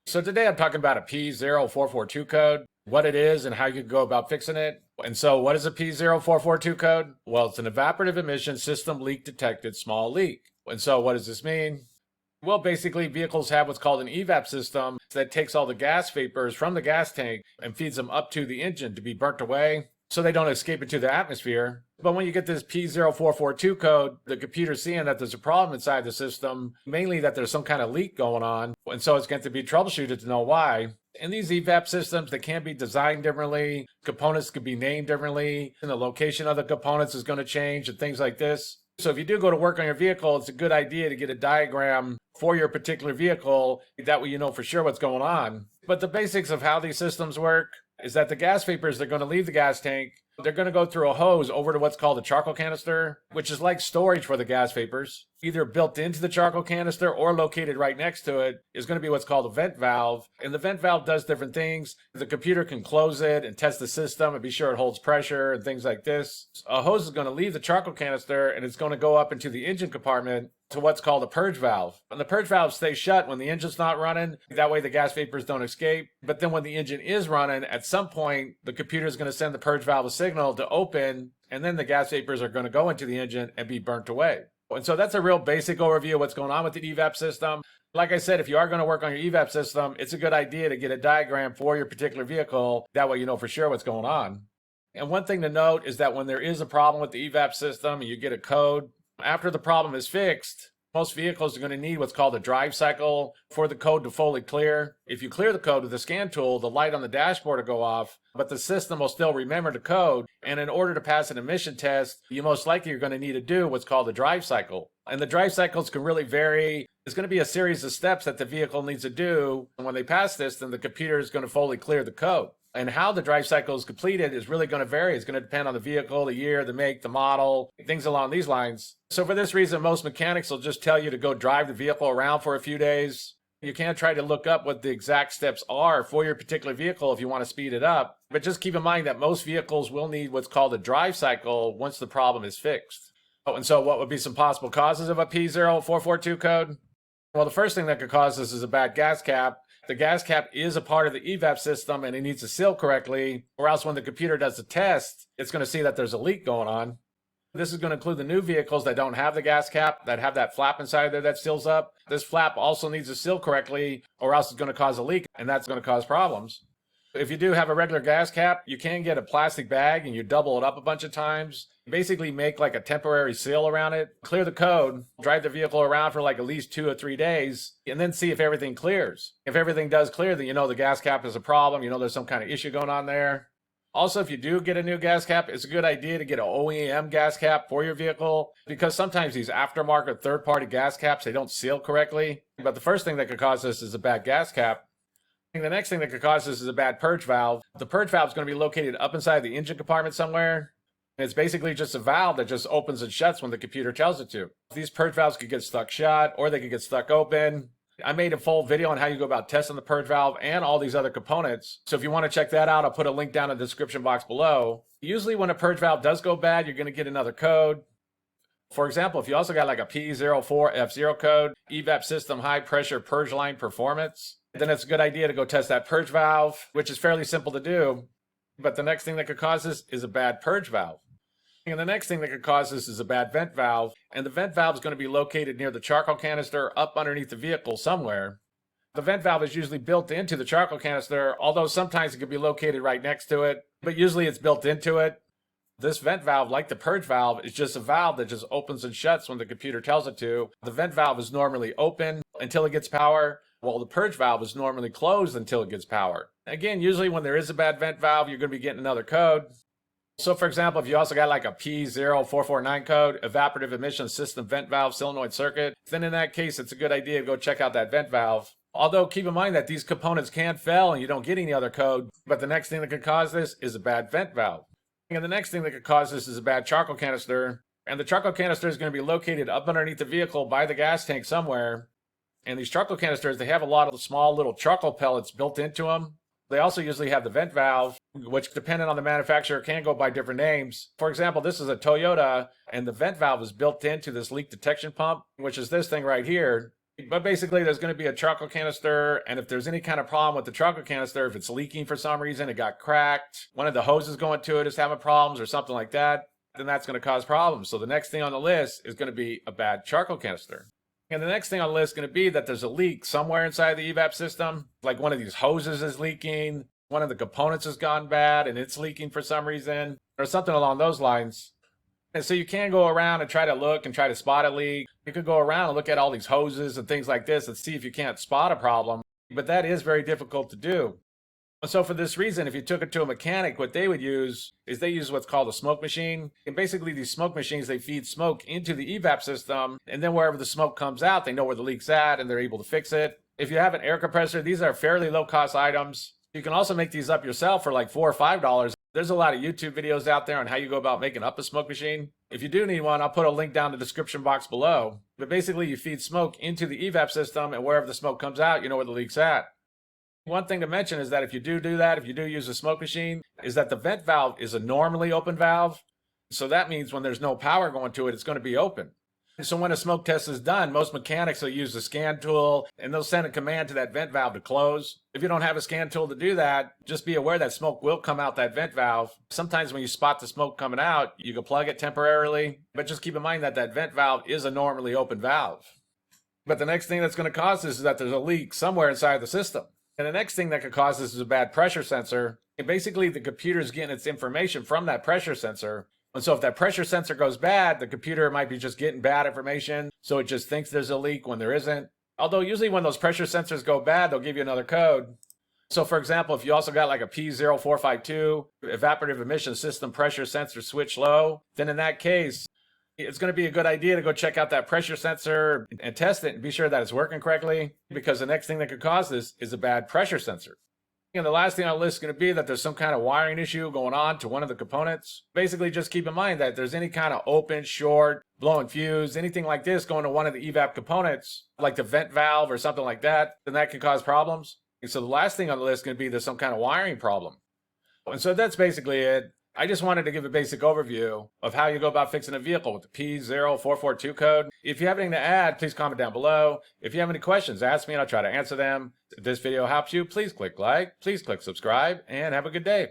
So today I'm talking about a P0442 code, what it is and how you can go about fixing it. And so what is a P0442 code? Well, it's an evaporative emission system leak detected small leak. And so what does this mean? Well, basically vehicles have what's called an EVAP system that takes all the gas vapors from the gas tank and feeds them up to the engine to be burnt away so they don't escape into the atmosphere. But when you get this P0442 code, the computer's seeing that there's a problem inside the system, mainly that there's some kind of leak going on, and so it's going to be troubleshooted to know why. And these EVAP systems, they can be designed differently, components can be named differently, and the location of the components is going to change and things like this. So if you do go to work on your vehicle, it's a good idea to get a diagram for your particular vehicle. That way you know for sure what's going on. But the basics of how these systems work is that the gas vapors, they're going to leave the gas tank. They're going to go through a hose over to what's called a charcoal canister, which is like storage for the gas vapors. Either built into the charcoal canister or located right next to it is going to be what's called a vent valve. And the vent valve does different things. The computer can close it and test the system and be sure it holds pressure and things like this. A hose is going to leave the charcoal canister and it's going to go up into the engine compartment to what's called a purge valve. And the purge valve stays shut when the engine's not running. That way the gas vapors don't escape. But then when the engine is running, at some point, the computer is going to send the purge valve a signal to open, and then the gas vapors are going to go into the engine and be burnt away. And so that's a real basic overview of what's going on with the EVAP system. Like I said, if you are going to work on your EVAP system, it's a good idea to get a diagram for your particular vehicle. That way you know for sure what's going on. And one thing to note is that when there is a problem with the EVAP system and you get a code, after the problem is fixed, most vehicles are going to need what's called a drive cycle for the code to fully clear. If you clear the code with the scan tool, the light on the dashboard will go off, but the system will still remember the code. And in order to pass an emission test, you most likely are going to need to do what's called a drive cycle. And the drive cycles can really vary. There's going to be a series of steps that the vehicle needs to do. And when they pass this, then the computer is going to fully clear the code. And how the drive cycle is completed is really going to vary. It's going to depend on the vehicle, the year, the make, the model, things along these lines. So for this reason, most mechanics will just tell you to go drive the vehicle around for a few days. You can try to look up what the exact steps are for your particular vehicle if you want to speed it up. But just keep in mind that most vehicles will need what's called a drive cycle once the problem is fixed. Oh, and so what would be some possible causes of a P0442 code? Well, the first thing that could cause this is a bad gas cap. The gas cap is a part of the EVAP system and it needs to seal correctly, or else when the computer does the test, it's going to see that there's a leak going on. This is going to include the new vehicles that don't have the gas cap, that have that flap inside there that seals up. This flap also needs to seal correctly, or else it's going to cause a leak, and that's going to cause problems. If you do have a regular gas cap, you can get a plastic bag and you double it up a bunch of times. Basically make like a temporary seal around it, clear the code, drive the vehicle around for like at least 2 or 3 days, and then see if everything clears. If everything does clear, then you know the gas cap is a problem, you know there's some kind of issue going on there. Also, if you do get a new gas cap, it's a good idea to get an OEM gas cap for your vehicle, because sometimes these aftermarket third-party gas caps, they don't seal correctly. But the first thing that could cause this is a bad gas cap. The next thing that could cause this is a bad purge valve. The purge valve is going to be located up inside the engine compartment somewhere. It's basically just a valve that just opens and shuts when the computer tells it to. These purge valves could get stuck shut or they could get stuck open. I made a full video on how you go about testing the purge valve and all these other components. So if you want to check that out, I'll put a link down in the description box below. Usually when a purge valve does go bad, you're going to get another code. For example, if you also got like a P0440 code, EVAP system high pressure purge line performance, then it's a good idea to go test that purge valve, which is fairly simple to do. But the next thing that could cause this is a bad purge valve. And the next thing that could cause this is a bad vent valve. And the vent valve is going to be located near the charcoal canister up underneath the vehicle somewhere. The vent valve is usually built into the charcoal canister, although sometimes it could be located right next to it, but usually it's built into it. This vent valve, like the purge valve, is just a valve that just opens and shuts when the computer tells it to. The vent valve is normally open until it gets power, while the purge valve is normally closed until it gets power. Again, usually when there is a bad vent valve, you're going to be getting another code. So for example, if you also got like a P0449 code, Evaporative Emission System Vent Valve Solenoid Circuit, then in that case, it's a good idea to go check out that vent valve. Although keep in mind that these components can fail and you don't get any other code, but the next thing that could cause this is a bad vent valve. And the next thing that could cause this is a bad charcoal canister. And the charcoal canister is going to be located up underneath the vehicle by the gas tank somewhere. And these charcoal canisters, they have a lot of small little charcoal pellets built into them. They also usually have the vent valve, which depending on the manufacturer can go by different names. For example, this is a Toyota, and the vent valve is built into this leak detection pump, which is this thing right here. But basically, there's going to be a charcoal canister, and if there's any kind of problem with the charcoal canister, if it's leaking for some reason, it got cracked, one of the hoses going to it is having problems or something like that, then that's going to cause problems. So the next thing on the list is going to be a bad charcoal canister. And the next thing on the list is going to be that there's a leak somewhere inside the EVAP system, like one of these hoses is leaking, one of the components has gone bad and it's leaking for some reason, or something along those lines. And so you can go around and try to look and try to spot a leak. You could go around and look at all these hoses and things like this and see if you can't spot a problem, but that is very difficult to do. So for this reason, if you took it to a mechanic, what they would use is they use what's called a smoke machine. And basically these smoke machines, they feed smoke into the EVAP system, and then wherever the smoke comes out, they know where the leak's at and they're able to fix it. If you have an air compressor, these are fairly low cost items. You can also make these up yourself for like $4 or $5. There's a lot of YouTube videos out there on how you go about making up a smoke machine. If you do need one, I'll put a link down in the description box below. But basically you feed smoke into the EVAP system, and wherever the smoke comes out, you know where the leak's at. One thing to mention is that if you do that, if you do use a smoke machine, is that the vent valve is a normally open valve. So that means when there's no power going to it, it's going to be open. So when a smoke test is done, most mechanics will use a scan tool and they'll send a command to that vent valve to close. If you don't have a scan tool to do that, just be aware that smoke will come out that vent valve. Sometimes when you spot the smoke coming out, you can plug it temporarily, but just keep in mind that that vent valve is a normally open valve. But the next thing that's going to cause this is that there's a leak somewhere inside the system. And the next thing that could cause this is a bad pressure sensor. And basically the computer is getting its information from that pressure sensor. And so if that pressure sensor goes bad, the computer might be just getting bad information. So it just thinks there's a leak when there isn't. Although usually when those pressure sensors go bad, they'll give you another code. So for example, if you also got like a P0442, evaporative emission system pressure sensor switch low, then in that case, it's going to be a good idea to go check out that pressure sensor and test it and be sure that it's working correctly, because the next thing that could cause this is a bad pressure sensor. And the last thing on the list is going to be that there's some kind of wiring issue going on to one of the components. Basically, just keep in mind that if there's any kind of open, short, blowing fuse, anything like this going to one of the EVAP components, like the vent valve or something like that, then that can cause problems. And so the last thing on the list is going to be there's some kind of wiring problem. And so that's basically it. I just wanted to give a basic overview of how you go about fixing a vehicle with the P0442 code. If you have anything to add, please comment down below. If you have any questions, ask me and I'll try to answer them. If this video helps you, please click like, please click subscribe, and have a good day.